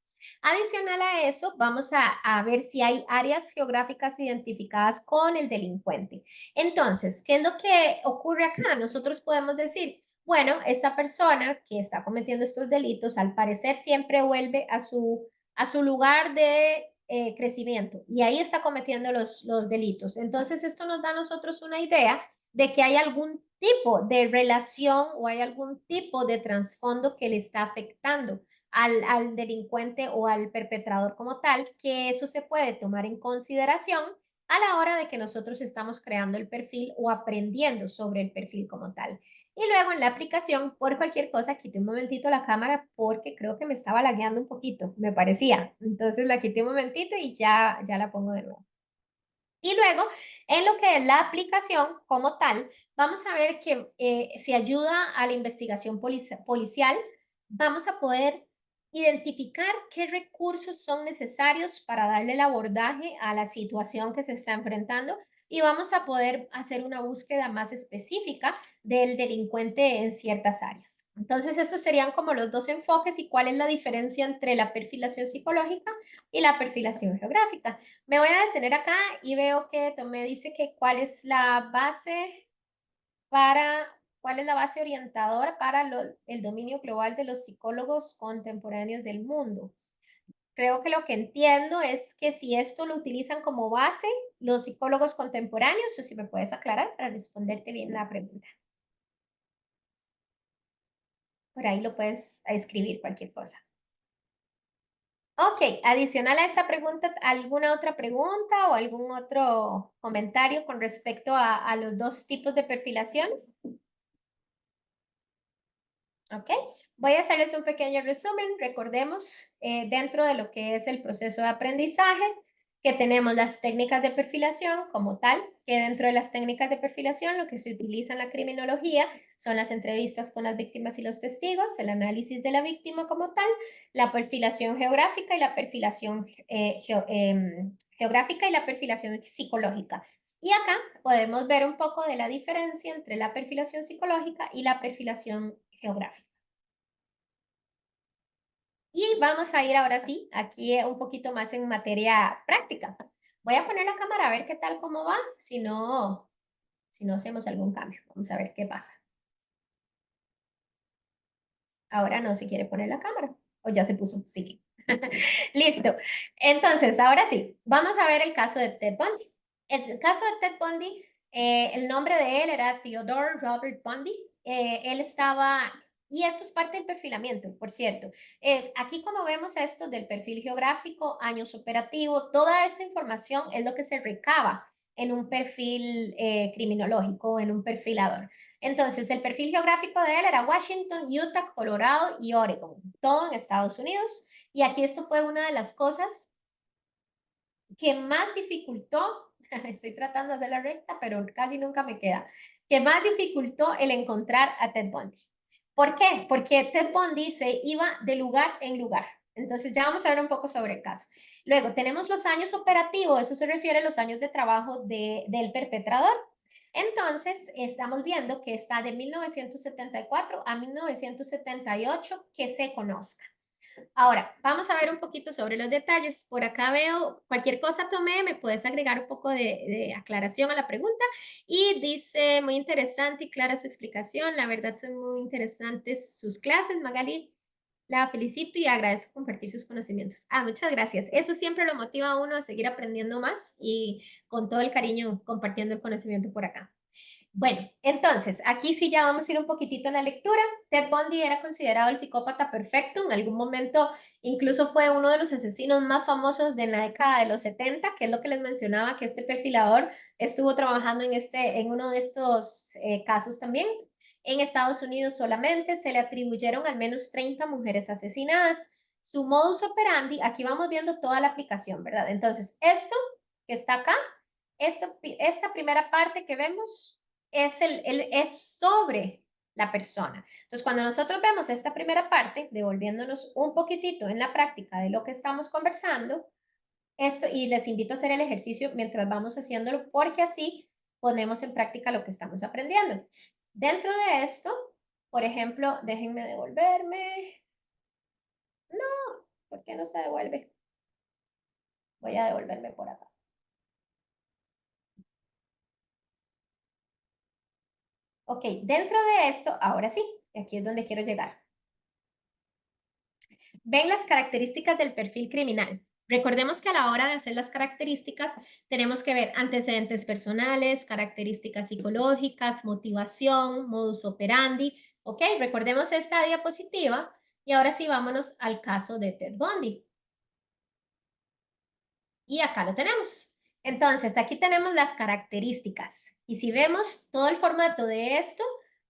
Adicional a eso, vamos a ver si hay áreas geográficas identificadas con el delincuente. Entonces, ¿qué es lo que ocurre acá? Nosotros podemos decir, bueno, esta persona que está cometiendo estos delitos, al parecer siempre vuelve a su lugar de crecimiento y ahí está cometiendo los delitos. Entonces, esto nos da a nosotros una idea de que hay algún tipo de relación o hay algún tipo de trasfondo que le está afectando al delincuente o al perpetrador como tal, que eso se puede tomar en consideración a la hora de que nosotros estamos creando el perfil o aprendiendo sobre el perfil como tal. Y luego en la aplicación, por cualquier cosa, quité un momentito la cámara porque creo que me estaba lagueando un poquito, me parecía. Entonces la quité un momentito y ya la pongo de nuevo. Y luego, en lo que es la aplicación como tal, vamos a ver que si ayuda a la investigación policial, vamos a poder identificar qué recursos son necesarios para darle el abordaje a la situación que se está enfrentando y vamos a poder hacer una búsqueda más específica del delincuente en ciertas áreas. Entonces, estos serían como los dos enfoques y cuál es la diferencia entre la perfilación psicológica y la perfilación geográfica. Me voy a detener acá y veo que me dice que para, cuál es la base orientadora para el dominio global de los psicólogos contemporáneos del mundo. Creo que lo que entiendo es que si esto lo utilizan como base los psicólogos contemporáneos, o si me puedes aclarar para responderte bien la pregunta. Por ahí lo puedes escribir cualquier cosa. Ok, adicional a esa pregunta, ¿alguna otra pregunta o algún otro comentario con respecto a los dos tipos de perfilaciones? Ok, voy a hacerles un pequeño resumen. Recordemos dentro de lo que es el proceso de aprendizaje que tenemos las técnicas de perfilación como tal, que dentro de las técnicas de perfilación lo que se utiliza en la criminología son las entrevistas con las víctimas y los testigos, el análisis de la víctima como tal, la perfilación geográfica y la perfilación geográfica y la perfilación psicológica. Y acá podemos ver un poco de la diferencia entre la perfilación psicológica y la perfilación geográfica. Y vamos a ir ahora sí, aquí un poquito más en materia práctica. Voy a poner la cámara a ver qué tal, cómo va. Si no, si no hacemos algún cambio. Vamos a ver qué pasa. Ahora no se quiere poner la cámara. O ya se puso, sí. Listo. Entonces, ahora sí, vamos a ver el caso de Ted Bundy. El caso de Ted Bundy, el nombre de él era Theodore Robert Bundy. Él estaba, y esto es parte del perfilamiento, por cierto. Aquí como vemos esto del perfil geográfico, años operativos, toda esta información es lo que se recaba en un perfil criminológico, en un perfilador. Entonces, el perfil geográfico de él era Washington, Utah, Colorado y Oregon, todo en Estados Unidos. Y aquí esto fue una de las cosas que más dificultó, estoy tratando de hacer la recta, pero casi nunca me queda, que más dificultó el encontrar a Ted Bundy. ¿Por qué? Porque Ted Bundy se iba de lugar en lugar. Entonces ya vamos a ver un poco sobre el caso. Luego tenemos los años operativos, eso se refiere a los años de trabajo del perpetrador. Entonces, estamos viendo que está de 1974 a 1978 que se conozca. Ahora, vamos a ver un poquito sobre los detalles. Por acá veo, cualquier cosa tomé, me puedes agregar un poco de aclaración a la pregunta. Y dice, muy interesante y clara su explicación. La verdad son muy interesantes sus clases, Magali. La felicito y agradezco compartir sus conocimientos. Muchas gracias. Eso siempre lo motiva a uno a seguir aprendiendo más y con todo el cariño compartiendo el conocimiento por acá. Bueno, entonces, aquí sí ya vamos a ir un poquitito en la lectura. Ted Bundy era considerado el psicópata perfecto. En algún momento incluso fue uno de los asesinos más famosos de la década de los 70, que es lo que les mencionaba, que este perfilador estuvo trabajando en uno de estos casos también. En Estados Unidos solamente se le atribuyeron al menos 30 mujeres asesinadas. Su modus operandi, aquí vamos viendo toda la aplicación, ¿verdad? Entonces, esto que está acá, esta primera parte que vemos es sobre la persona. Entonces, cuando nosotros vemos esta primera parte, devolviéndonos un poquitito en la práctica de lo que estamos conversando, esto, y les invito a hacer el ejercicio mientras vamos haciéndolo, porque así ponemos en práctica lo que estamos aprendiendo. Dentro de esto, por ejemplo, déjenme devolverme. No, ¿por qué no se devuelve? Voy a devolverme por acá. Ok, dentro de esto, ahora sí, aquí es donde quiero llegar. Ven las características del perfil criminal. Recordemos que a la hora de hacer las características tenemos que ver antecedentes personales, características psicológicas, motivación, modus operandi. ¿Ok? Recordemos esta diapositiva y ahora sí vámonos al caso de Ted Bundy. Y acá lo tenemos. Entonces, aquí tenemos las características. Y si vemos todo el formato de esto,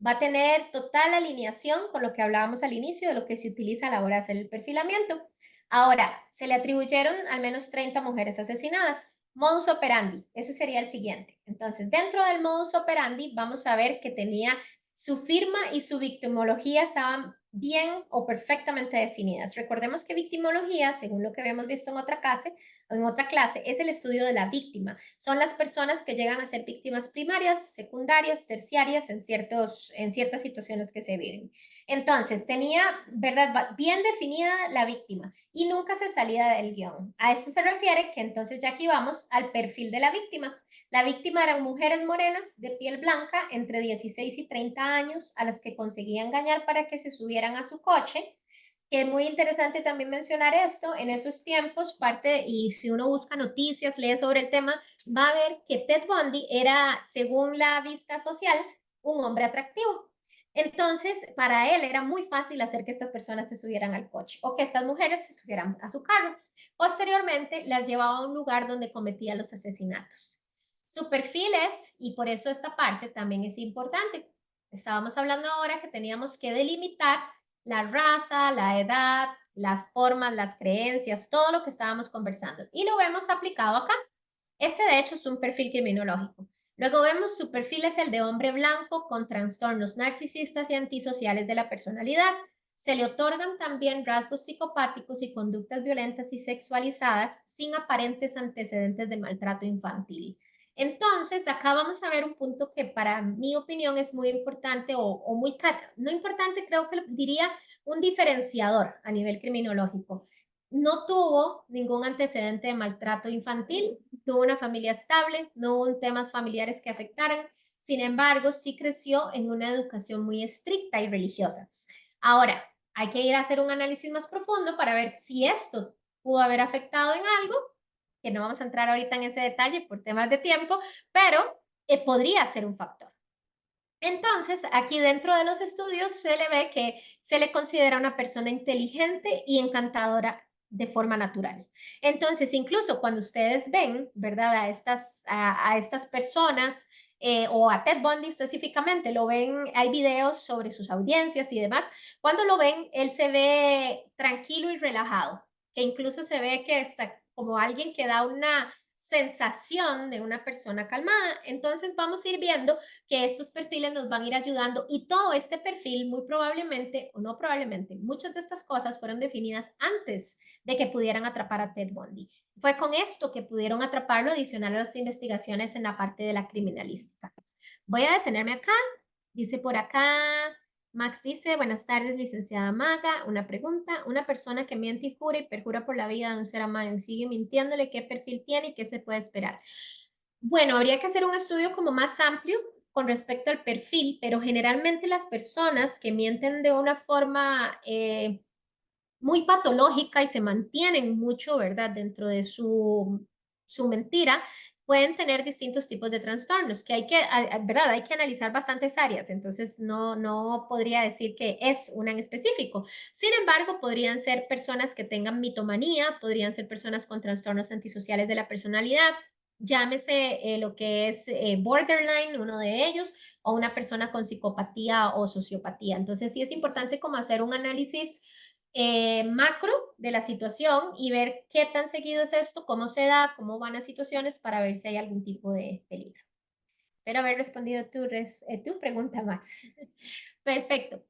va a tener total alineación con lo que hablábamos al inicio de lo que se utiliza a la hora de hacer el perfilamiento. Ahora, se le atribuyeron al menos 30 mujeres asesinadas. Modus operandi, ese sería el siguiente. Entonces, dentro del modus operandi, vamos a ver que tenía su firma y su victimología estaban bien o perfectamente definidas. Recordemos que victimología, según lo que habíamos visto en otra clase, es el estudio de la víctima. Son las personas que llegan a ser víctimas primarias, secundarias, terciarias en ciertas situaciones que se viven. Entonces, tenía, ¿verdad?, bien definida la víctima y nunca se salía del guión. A esto se refiere que entonces ya aquí vamos al perfil de la víctima. La víctima eran mujeres morenas de piel blanca entre 16 y 30 años a las que conseguía engañar para que se subieran a su coche, que es muy interesante también mencionar esto, en esos tiempos, y si uno busca noticias, lee sobre el tema, va a ver que Ted Bundy era, según la vista social, un hombre atractivo. Entonces, para él era muy fácil hacer que estas personas se subieran al coche o que estas mujeres se subieran a su carro. Posteriormente, las llevaba a un lugar donde cometía los asesinatos. Su perfil es, y por eso esta parte también es importante. Estábamos hablando ahora que teníamos que delimitar la raza, la edad, las formas, las creencias, todo lo que estábamos conversando. Y lo vemos aplicado acá. Este, de hecho, es un perfil criminológico. Luego vemos su perfil es el de hombre blanco con trastornos narcisistas y antisociales de la personalidad. Se le otorgan también rasgos psicopáticos y conductas violentas y sexualizadas sin aparentes antecedentes de maltrato infantil. Entonces, acá vamos a ver un punto que para mi opinión es muy importante o muy, no importante, creo que diría un diferenciador a nivel criminológico. No tuvo ningún antecedente de maltrato infantil, tuvo una familia estable, no hubo temas familiares que afectaran, Sin embargo, sí creció en una educación muy estricta y religiosa. Ahora, hay que ir a hacer un análisis más profundo para ver si esto pudo haber afectado en algo, que no vamos a entrar ahorita en ese detalle por temas de tiempo, pero podría ser un factor. Entonces, aquí dentro de los estudios se le ve que se le considera una persona inteligente y encantadora de forma natural. Entonces, incluso cuando ustedes ven, ¿verdad? A estas personas o a Ted Bundy específicamente, lo ven, hay videos sobre sus audiencias y demás. Cuando lo ven, él se ve tranquilo y relajado, que incluso se ve que está como alguien que da una sensación de una persona calmada. Entonces, vamos a ir viendo que estos perfiles nos van a ir ayudando y todo este perfil muy probablemente, o no probablemente, muchas de estas cosas fueron definidas antes de que pudieran atrapar a Ted Bundy. Fue con esto que pudieron atraparlo adicional a las investigaciones en la parte de la criminalística. Voy a detenerme acá. Dice por acá, Max dice, buenas tardes, licenciada Maga. Una pregunta, una persona que miente y jura y perjura por la vida de un ser amado y sigue mintiéndole, ¿qué perfil tiene y qué se puede esperar? Bueno, habría que hacer un estudio como más amplio con respecto al perfil, pero generalmente las personas que mienten de una forma muy patológica y se mantienen mucho, ¿verdad? Dentro de su mentira, pueden tener distintos tipos de trastornos, que hay que, ¿verdad? Hay que analizar bastantes áreas, entonces no podría decir que es una en específico. Sin embargo, podrían ser personas que tengan mitomanía, podrían ser personas con trastornos antisociales de la personalidad, llámese lo que es borderline, uno de ellos, o una persona con psicopatía o sociopatía. Entonces, sí es importante como hacer un análisis macro de la situación y ver qué tan seguido es esto, cómo se da, cómo van las situaciones para ver si hay algún tipo de peligro. Espero haber respondido tu pregunta, Max. Perfecto.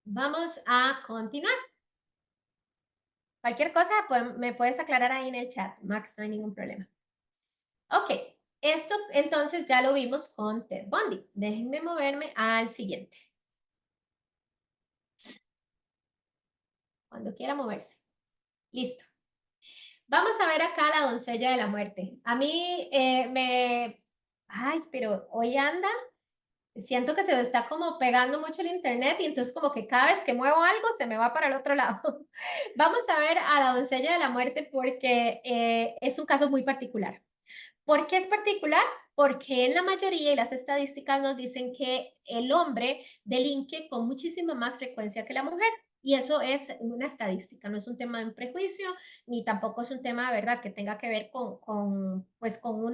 Vamos a continuar. Cualquier cosa me puedes aclarar ahí en el chat, Max, no hay ningún problema. Ok, esto entonces ya lo vimos con Ted Bundy. Déjenme moverme al siguiente. Cuando quiera moverse. Listo. Vamos a ver acá la doncella de la muerte. A mí Ay, pero hoy anda, siento que se me está como pegando mucho el internet y entonces como que cada vez que muevo algo se me va para el otro lado. Vamos a ver a la doncella de la muerte porque es un caso muy particular. ¿Por qué es particular? Porque en la mayoría, y las estadísticas nos dicen que el hombre delinque con muchísima más frecuencia que la mujer. Y eso es una estadística, no es un tema de un prejuicio, ni tampoco es un tema de verdad que tenga que ver pues con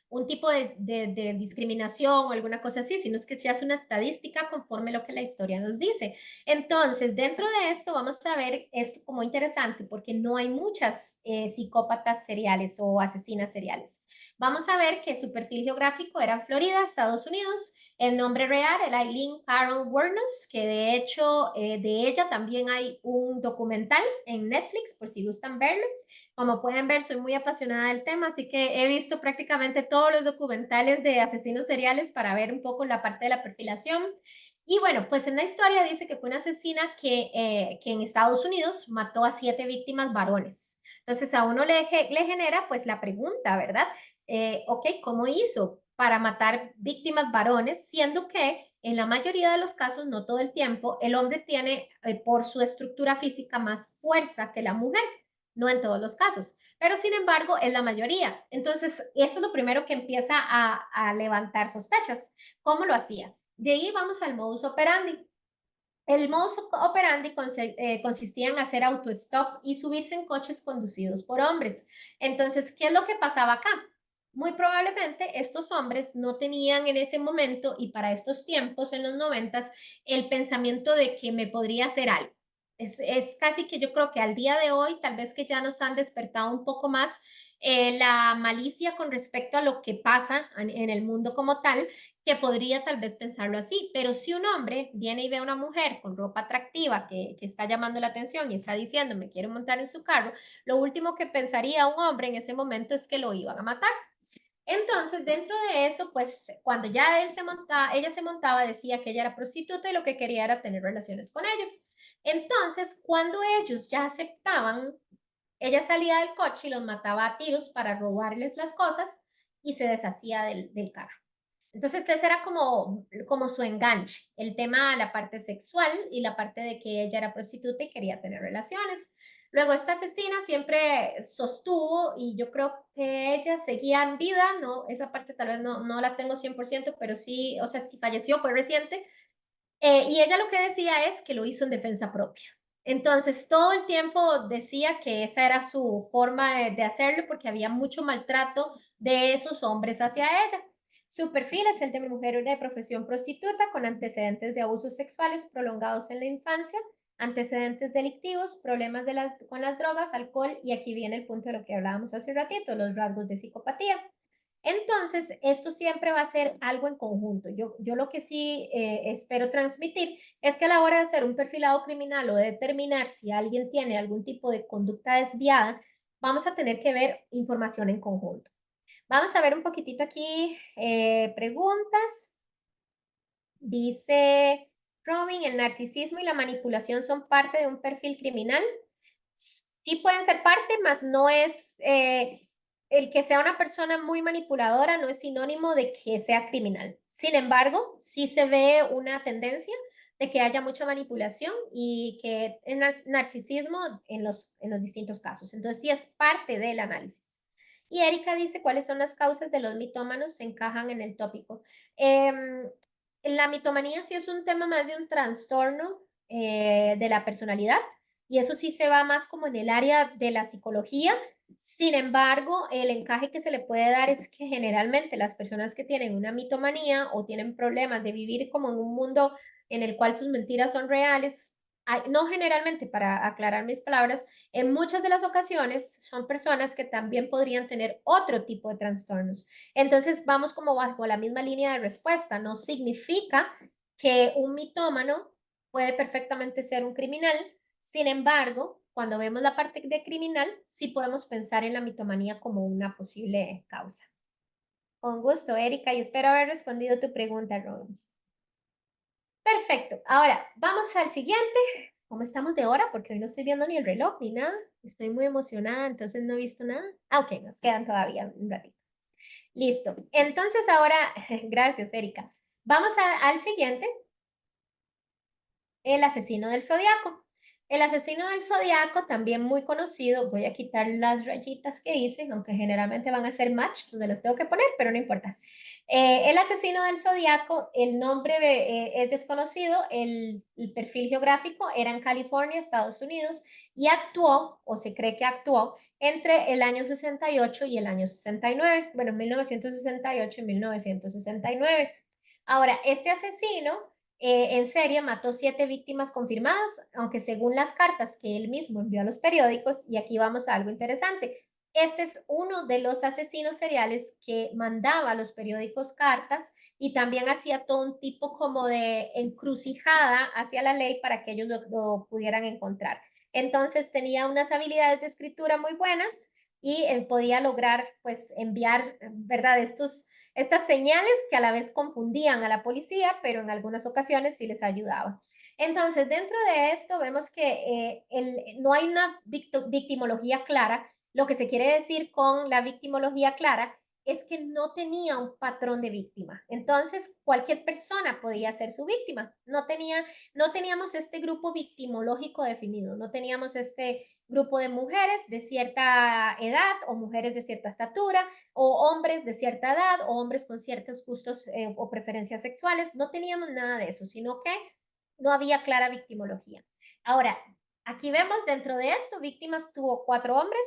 un tipo de discriminación o alguna cosa así, sino es que se hace una estadística conforme lo que la historia nos dice. Entonces, dentro de esto vamos a ver esto como interesante porque no hay muchas psicópatas seriales o asesinas seriales. Vamos a ver que su perfil geográfico era en Florida, Estados Unidos. El nombre real era Eileen Carol Wuornos, que de hecho de ella también hay un documental en Netflix, por si gustan verlo. Como pueden ver, soy muy apasionada del tema, así que he visto prácticamente todos los documentales de asesinos seriales para ver un poco la parte de la perfilación. Y bueno, pues en la historia dice que fue una asesina que en Estados Unidos mató a 7 víctimas varones. Entonces a uno le genera pues la pregunta, ¿verdad? Ok, ¿cómo hizo para matar víctimas varones? Siendo que en la mayoría de los casos, no todo el tiempo, el hombre tiene por su estructura física más fuerza que la mujer. No en todos los casos, pero sin embargo en la mayoría. Entonces, eso es lo primero que empieza a levantar sospechas. ¿Cómo lo hacía? De ahí vamos al modus operandi. El modus operandi consistía en hacer autostop y subirse en coches conducidos por hombres. Entonces, ¿qué es lo que pasaba acá? Muy probablemente estos hombres no tenían en ese momento y para estos tiempos, en los 90, el pensamiento de que me podría hacer algo. Es casi que yo creo que al día de hoy, tal vez que ya nos han despertado un poco más la malicia con respecto a lo que pasa en el mundo como tal, que podría tal vez pensarlo así, pero si un hombre viene y ve a una mujer con ropa atractiva que está llamando la atención y está diciendo me quiero montar en su carro, lo último que pensaría un hombre en ese momento es que lo iban a matar. Entonces, dentro de eso, pues cuando ya ella se montaba, decía que ella era prostituta y lo que quería era tener relaciones con ellos. Entonces, cuando ellos ya aceptaban, ella salía del coche y los mataba a tiros para robarles las cosas y se deshacía del carro. Entonces, ese era como su enganche, el tema, la parte sexual y la parte de que ella era prostituta y quería tener relaciones. Luego, esta asesina siempre sostuvo, y yo creo que ella seguía en vida, no, esa parte tal vez no la tengo 100%, pero sí, o sea, si falleció fue reciente, y ella lo que decía es que lo hizo en defensa propia. Entonces, todo el tiempo decía que esa era su forma de hacerlo porque había mucho maltrato de esos hombres hacia ella. Su perfil es el de mujer de profesión prostituta con antecedentes de abusos sexuales prolongados en la infancia, antecedentes delictivos, problemas con las drogas, alcohol, y aquí viene el punto de lo que hablábamos hace ratito, los rasgos de psicopatía. Entonces, esto siempre va a ser algo en conjunto. Yo lo que sí espero transmitir es que a la hora de hacer un perfilado criminal o de determinar si alguien tiene algún tipo de conducta desviada, vamos a tener que ver información en conjunto. Vamos a ver un poquitito aquí preguntas. Dice Robin, ¿el narcisismo y la manipulación son parte de un perfil criminal? Sí pueden ser parte, mas no es, el que sea una persona muy manipuladora no es sinónimo de que sea criminal. Sin embargo, sí se ve una tendencia de que haya mucha manipulación y que el narcisismo en los distintos casos. Entonces, sí es parte del análisis. Y Erika dice, ¿cuáles son las causas de los mitómanos? Se encajan en el tópico. Em, la mitomanía sí es un tema más de un trastorno de la personalidad, y eso sí se va más como en el área de la psicología. Sin embargo, el encaje que se le puede dar es que generalmente las personas que tienen una mitomanía o tienen problemas de vivir como en un mundo en el cual sus mentiras son reales, no generalmente, para aclarar mis palabras, en muchas de las ocasiones son personas que también podrían tener otro tipo de trastornos. Entonces vamos como bajo la misma línea de respuesta. No significa que un mitómano puede perfectamente ser un criminal. Sin embargo, cuando vemos la parte de criminal, sí podemos pensar en la mitomanía como una posible causa. Con gusto, Erika, y espero haber respondido tu pregunta, Robin. Perfecto. Ahora, vamos al siguiente. ¿Cómo estamos de hora? Porque hoy no estoy viendo ni el reloj ni nada. Estoy muy emocionada, entonces no he visto nada. Ah, ok, nos quedan todavía un ratito. Listo. Entonces ahora, gracias, Erika. Vamos al siguiente, el asesino del zodiaco. El asesino del zodiaco, también muy conocido, voy a quitar las rayitas que hice, aunque generalmente van a ser match, donde las tengo que poner, pero no importa. El asesino del zodiaco, el nombre es desconocido, el perfil geográfico era en California, Estados Unidos, y actuó, o se cree que actuó, entre el año 68 y el año 69, bueno, 1968 y 1969. Ahora, este asesino en serie mató 7 víctimas confirmadas, aunque según las cartas que él mismo envió a los periódicos, y aquí vamos a algo interesante, este es uno de los asesinos seriales que mandaba a los periódicos cartas y también hacía todo un tipo como de encrucijada hacia la ley para que ellos lo pudieran encontrar. Entonces tenía unas habilidades de escritura muy buenas y él podía lograr pues enviar, ¿verdad? Estas señales que a la vez confundían a la policía, pero en algunas ocasiones sí les ayudaba. Entonces, dentro de esto vemos que no hay una victimología clara. Lo que se quiere decir con la victimología clara es que no tenía un patrón de víctima. Entonces, cualquier persona podía ser su víctima. No teníamos este grupo victimológico definido, no teníamos este grupo de mujeres de cierta edad o mujeres de cierta estatura o hombres de cierta edad o hombres con ciertos gustos o preferencias sexuales. No teníamos nada de eso, sino que no había clara victimología. Ahora, aquí vemos dentro de esto, víctimas tuvo 4 hombres,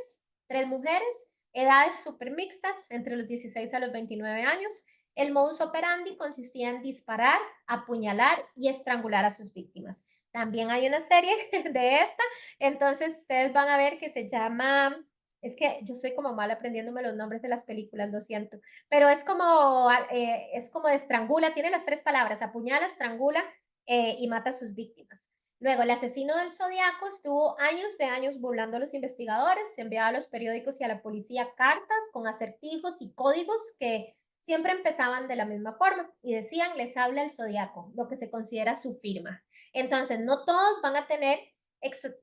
3 mujeres, edades súper mixtas, entre los 16 a los 29 años. El modus operandi consistía en disparar, apuñalar y estrangular a sus víctimas. También hay una serie de esta, entonces ustedes van a ver que se llama, es que yo soy como mal aprendiéndome los nombres de las películas, lo siento, pero es como de estrangula, tiene las 3 palabras, apuñala, estrangula y mata a sus víctimas. Luego, el asesino del Zodiaco estuvo años de años burlando a los investigadores, enviaba a los periódicos y a la policía cartas con acertijos y códigos que siempre empezaban de la misma forma y decían, les habla el Zodiaco, lo que se considera su firma. Entonces, no todos van a tener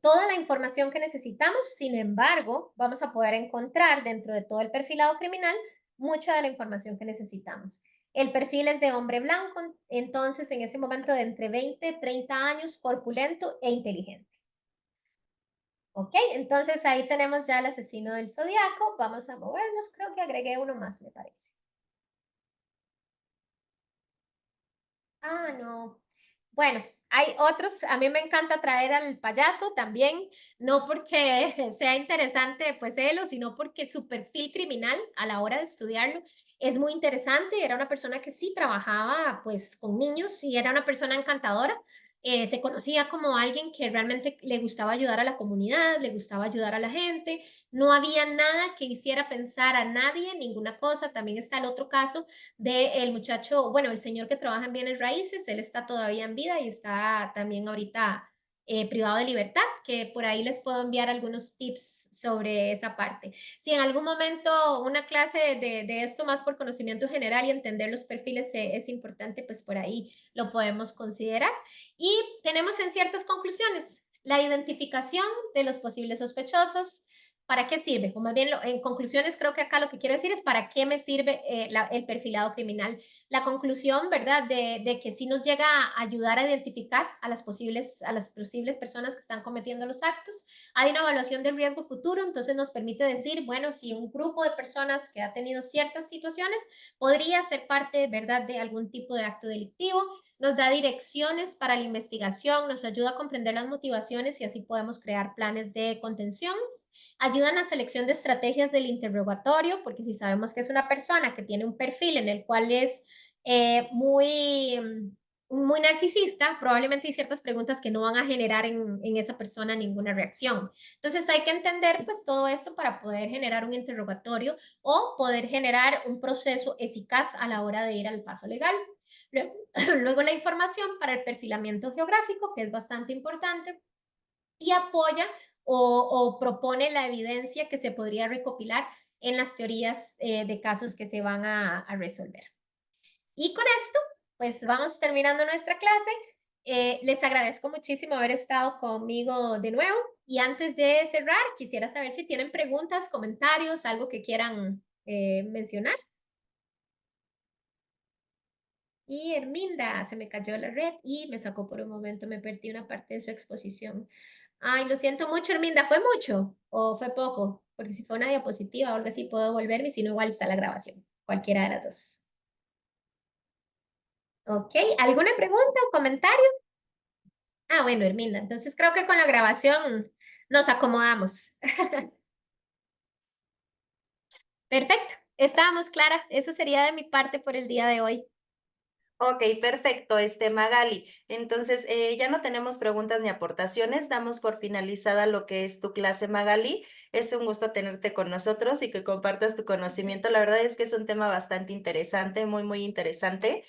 toda la información que necesitamos, sin embargo, vamos a poder encontrar dentro de todo el perfilado criminal mucha de la información que necesitamos. El perfil es de hombre blanco, entonces en ese momento de entre 20, 30 años, corpulento e inteligente. Ok, entonces ahí tenemos ya el asesino del zodiaco. Vamos a movernos, creo que agregué uno más, me parece. Ah, no. Bueno, hay otros, a mí me encanta traer al payaso también, no porque sea interesante pues él, o sino porque su perfil criminal a la hora de estudiarlo es muy interesante. Era una persona que sí trabajaba pues con niños y era una persona encantadora. Se conocía como alguien que realmente le gustaba ayudar a la comunidad, le gustaba ayudar a la gente. No había nada que hiciera pensar a nadie, ninguna cosa. También está el otro caso del muchacho, bueno, el señor que trabaja en bienes raíces, él está todavía en vida y está también ahorita privado de libertad, que por ahí les puedo enviar algunos tips sobre esa parte. Si en algún momento una clase de esto más por conocimiento general y entender los perfiles es importante, pues por ahí lo podemos considerar. Y tenemos en ciertas conclusiones la identificación de los posibles sospechosos. ¿Para qué sirve? O más bien, en conclusiones, creo que acá lo que quiero decir es para qué me sirve el perfilado criminal. La conclusión, ¿verdad? De que sí nos llega a ayudar a identificar a las posibles personas que están cometiendo los actos. Hay una evaluación del riesgo futuro, entonces nos permite decir, bueno, si un grupo de personas que ha tenido ciertas situaciones podría ser parte, ¿verdad?, de algún tipo de acto delictivo. Nos da direcciones para la investigación, nos ayuda a comprender las motivaciones y así podemos crear planes de contención. Ayudan a selección de estrategias del interrogatorio, porque si sabemos que es una persona que tiene un perfil en el cual es muy narcisista, probablemente hay ciertas preguntas que no van a generar en esa persona ninguna reacción. Entonces hay que entender pues todo esto para poder generar un interrogatorio o poder generar un proceso eficaz a la hora de ir al paso legal. Luego, luego la información para el perfilamiento geográfico, que es bastante importante, y apoya o propone la evidencia que se podría recopilar en las teorías de casos que se van a resolver. Y con esto, pues vamos terminando nuestra clase. Les agradezco muchísimo haber estado conmigo de nuevo. Y antes de cerrar, quisiera saber si tienen preguntas, comentarios, algo que quieran mencionar. Y Herminda, se me cayó la red y me sacó por un momento, me perdí una parte de su exposición. Ay, lo siento mucho, Herminda, ¿fue mucho o fue poco? Porque si fue una diapositiva o algo así, puedo volverme, y si no, igual está la grabación, cualquiera de las dos. Ok, ¿alguna pregunta o comentario? Ah, bueno, Herminda, entonces creo que con la grabación nos acomodamos. Perfecto, estábamos, Clara. Eso sería de mi parte por el día de hoy. Ok, perfecto, Magali. Entonces, ya no tenemos preguntas ni aportaciones. Damos por finalizada lo que es tu clase, Magali. Es un gusto tenerte con nosotros y que compartas tu conocimiento. La verdad es que es un tema bastante interesante, muy, muy interesante.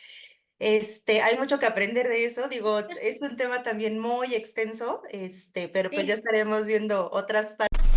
Hay mucho que aprender de eso. Digo, es un tema también muy extenso, pero pues ya Sí. estaremos viendo otras partes.